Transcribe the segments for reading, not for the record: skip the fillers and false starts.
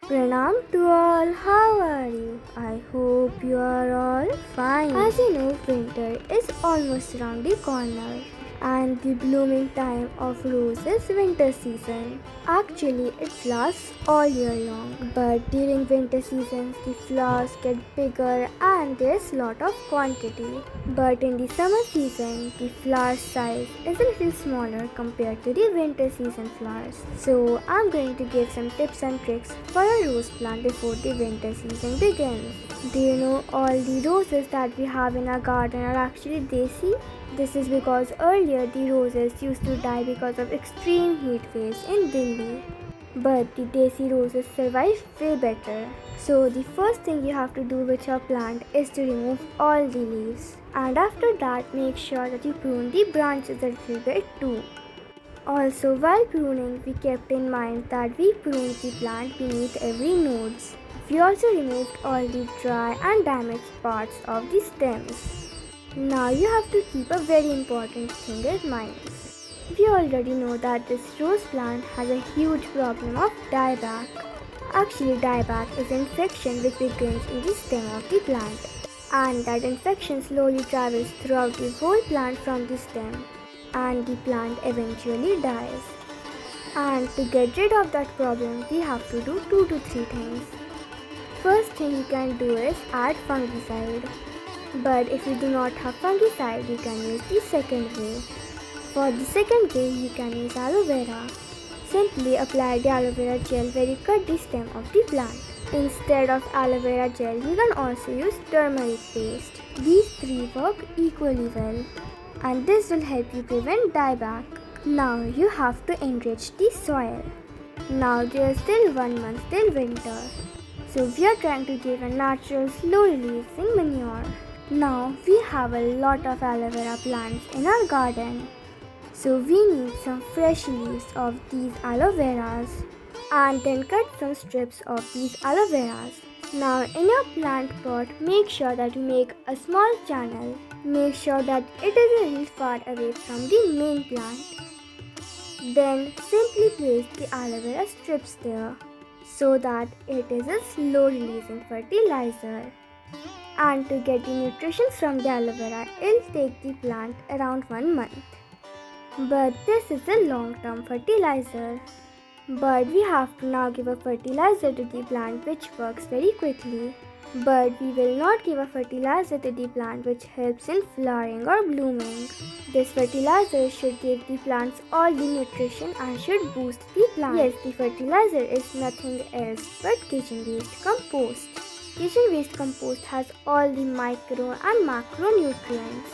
Pranam to all, how are you? I hope you are all fine. As you know, winter is almost around the corner and the blooming time of rose is winter season. Actually, it lasts all year long, but during winter seasons, the flowers get bigger and there's lot of quantity. But in the summer season, the flower size is a little smaller compared to the winter season flowers. So I'm going to give some tips and tricks for a rose plant before the winter season begins. Do you know all the roses that we have in our garden are actually desi? This is because earlier the roses used to die because of extreme heat waves in Delhi. But the desi roses survive way better. So the first thing you have to do with your plant is to remove all the leaves. And after that, make sure that you prune the branches a little bit too. Also, while pruning, we kept in mind that we pruned the plant beneath every nodes. We also removed all the dry and damaged parts of the stems. Now you have to keep a very important thing in mind. We already know that this rose plant has a huge problem of dieback. Actually, dieback is an infection which begins in the stem of the plant, and that infection slowly travels throughout the whole plant from the stem, and the plant eventually dies. And to get rid of that problem, we have to do 2 to 3 things. First thing you can do is add fungicide. But if you do not have fungicide, you can use the second way. For the second way, you can use aloe vera. Simply apply the aloe vera gel where you cut the stem of the plant. Instead of aloe vera gel, you can also use turmeric paste. These three work equally well, and this will help you prevent dieback. Now you have to enrich the soil. Now there is still 1 month till winter, so we are trying to give a natural, slow-releasing manure. Now we have a lot of aloe vera plants in our garden, so we need some fresh leaves of these aloe veras and then cut some strips of these aloe veras. Now in your plant pot, make sure that you make a small channel. Make sure that it is a little far away from the main plant. Then simply place the aloe vera strips there so that it is a slow releasing fertilizer. And to get the nutrition from the aloe vera, it will take the plant around 1 month. But this is a long-term fertilizer. But we have to now give a fertilizer to the plant which works very quickly. But we will not give a fertilizer to the plant which helps in flowering or blooming. This fertilizer should give the plants all the nutrition and should boost the plant. Yes, the fertilizer is nothing else but kitchen waste compost. Kitchen waste compost has all the micro and macro nutrients,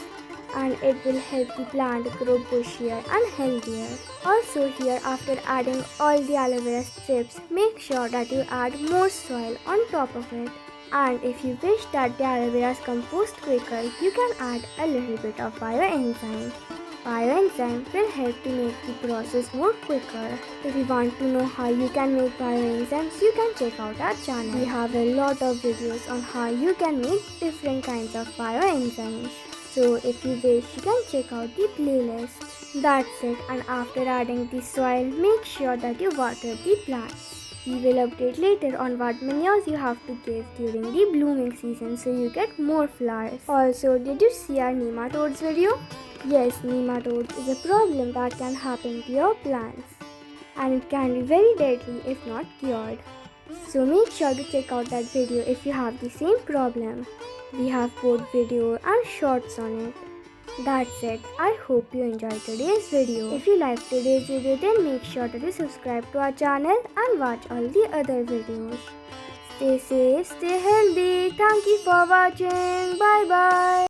and it will help the plant grow bushier and healthier. Also here, after adding all the aloe vera strips, make sure that you add more soil on top of it. And if you wish that the aloe veras compost quicker, you can add a little bit of bioenzyme. Bioenzyme will help to make the process more quicker. If you want to know how you can make bioenzymes, you can check out our channel. We have a lot of videos on how you can make different kinds of bioenzymes. So if you wish, you can check out the playlist. That's it, and after adding the soil, make sure that you water the plants. We will update later on what manures you have to give during the blooming season so you get more flowers. Also, did you see our nematodes video? Yes, nematodes is a problem that can happen to your plants, and it can be very deadly if not cured. So make sure to check out that video if you have the same problem. We have both video and shorts on it. That's it. I hope you enjoyed today's video. If you liked today's video, then make sure that you subscribe to our channel and watch all the other videos. Stay safe, stay healthy. Thank you for watching. Bye bye.